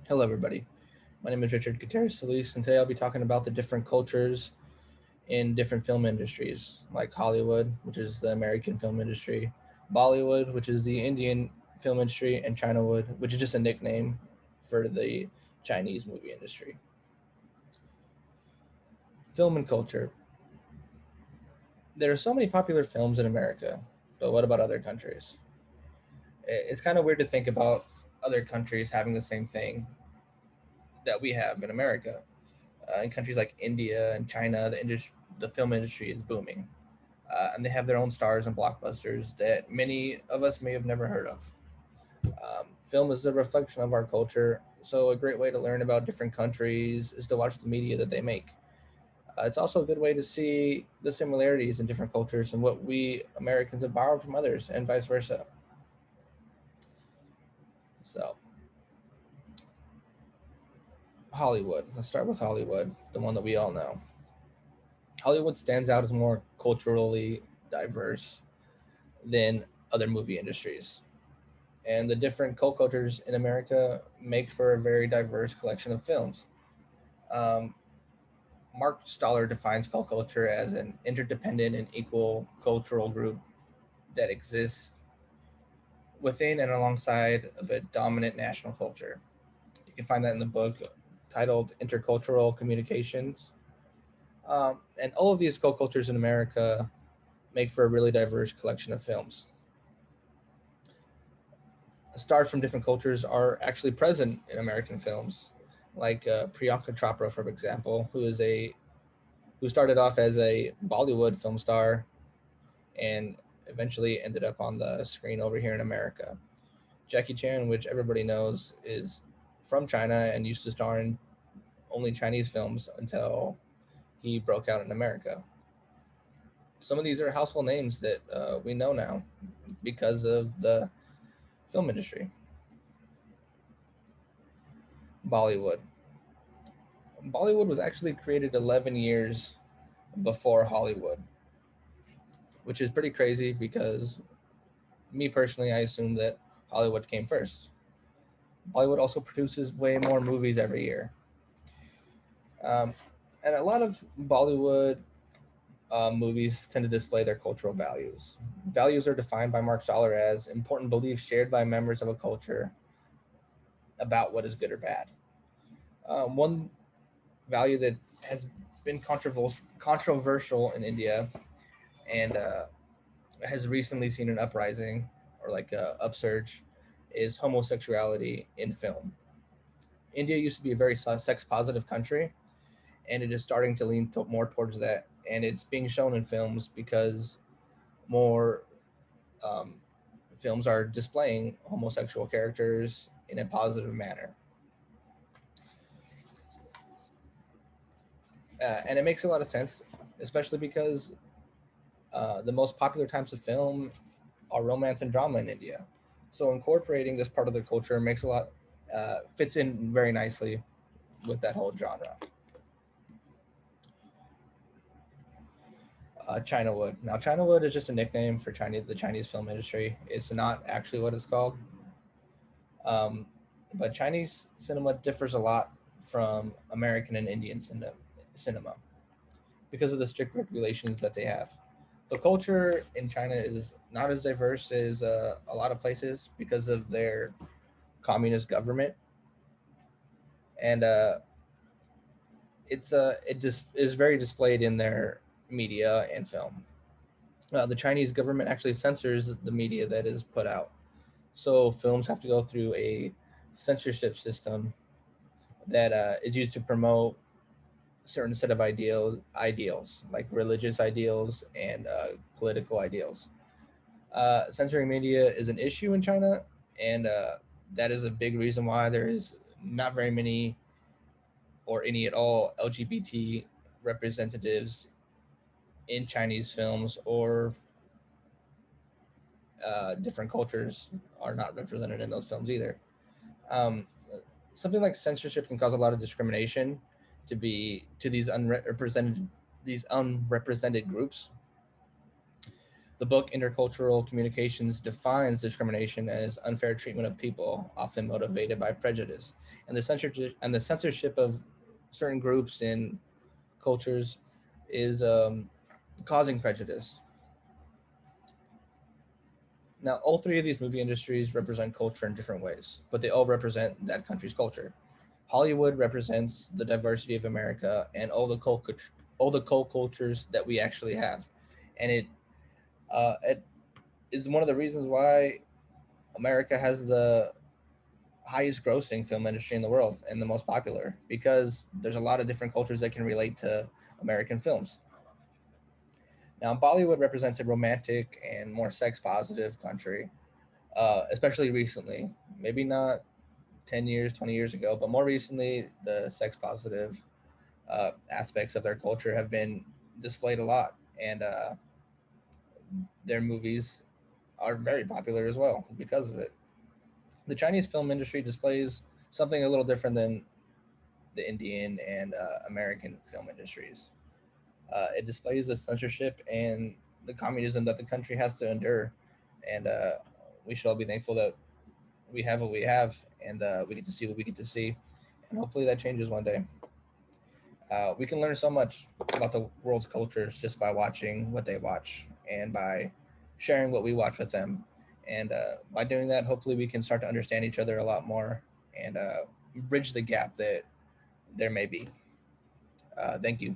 Hello, everybody. My name is Richard Gutierrez Solis, and today I'll be talking about the different cultures in different film industries, like Hollywood, which is the American film industry, Bollywood, which is the Indian film industry, and Chinawood, which is just a nickname for the Chinese movie industry. Film and culture. There are so many popular films in America, but what about other countries? It's kind of weird to think about other countries having the same thing that we have in America. In countries like India and China, the film industry is booming, and they have their own stars and blockbusters that many of us may have never heard of. Film is a reflection of our culture, so a great way to learn about different countries is to watch the media that they make. It's also a good way to see the similarities in different cultures and what we Americans have borrowed from others, and vice versa. So, Hollywood. Let's start with Hollywood, the one that we all know. Hollywood stands out as more culturally diverse than other movie industries. And the different cult cultures in America make for a very diverse collection of films. Um, Mark Stoller defines cult culture as an interdependent and equal cultural group that exists within and alongside of a dominant national culture. You can find that in the book titled Intercultural Communications. And all of these cult cultures in America make for a really diverse collection of films. Stars from different cultures are actually present in American films, like Priyanka Chopra, for example, who started off as a Bollywood film star and eventually ended up on the screen over here in America. Jackie Chan, which everybody knows, is from China and used to star in only Chinese films until he broke out in America. Some of these are household names that we know now because of the film industry. Bollywood. Bollywood was actually created 11 years before Hollywood, which is pretty crazy because me personally, I assume that Hollywood came first. Bollywood also produces way more movies every year. Um, and a lot of Bollywood movies tend to display their cultural values. Values are defined by Mark Stoller as important beliefs shared by members of a culture about what is good or bad. One value that has been controversial in India and has recently seen an uprising or like a upsurge is homosexuality in film. India used to be a very sex positive country, and it is starting to lean more towards that. And it's being shown in films because more um, films are displaying homosexual characters in a positive manner. And it makes a lot of sense, especially because the most popular types of film are romance and drama in India. So incorporating this part of the culture makes a lot fits in very nicely with that whole genre. Chinawood. Now, Chinawood is just a nickname for the Chinese film industry. It's not actually what it's called. Um, but Chinese cinema differs a lot from American and Indian cinema because of the strict regulations that they have. The culture in China is not as diverse as a lot of places because of their communist government, and it just is very displayed in their media and film. The Chinese government actually censors the media that is put out, so films have to go through a censorship system that is used to promote certain set of ideals like religious ideals and political ideals. Censoring media is an issue in China, and that is a big reason why there is not very many or any at all LGBT representatives in Chinese films, or different cultures are not represented in those films either. Um, Something like censorship can cause a lot of discrimination to these unrepresented groups. The book Intercultural Communications defines discrimination as unfair treatment of people, often motivated by prejudice. and the censorship of certain groups and cultures is causing prejudice. Now, all three of these movie industries represent culture in different ways, but they all represent that country's culture. Hollywood represents the diversity of America and all the cult cultures that we actually have, and it is one of the reasons why America has the highest grossing film industry in the world and the most popular, because there's a lot of different cultures that can relate to American films. Now, Bollywood represents a romantic and more sex positive country, especially recently. Maybe not 10 years, 20 years ago, but more recently, the sex positive aspects of their culture have been displayed a lot, and their movies are very popular as well because of it. The Chinese film industry displays something a little different than the Indian and American film industries. It displays the censorship and the communism that the country has to endure, and we should all be thankful that we have what we have, and we get to see what we get to see, and hopefully that changes one day. We can learn so much about the world's cultures just by watching what they watch and by sharing what we watch with them. And by doing that, hopefully we can start to understand each other a lot more and bridge the gap that there may be. Thank you.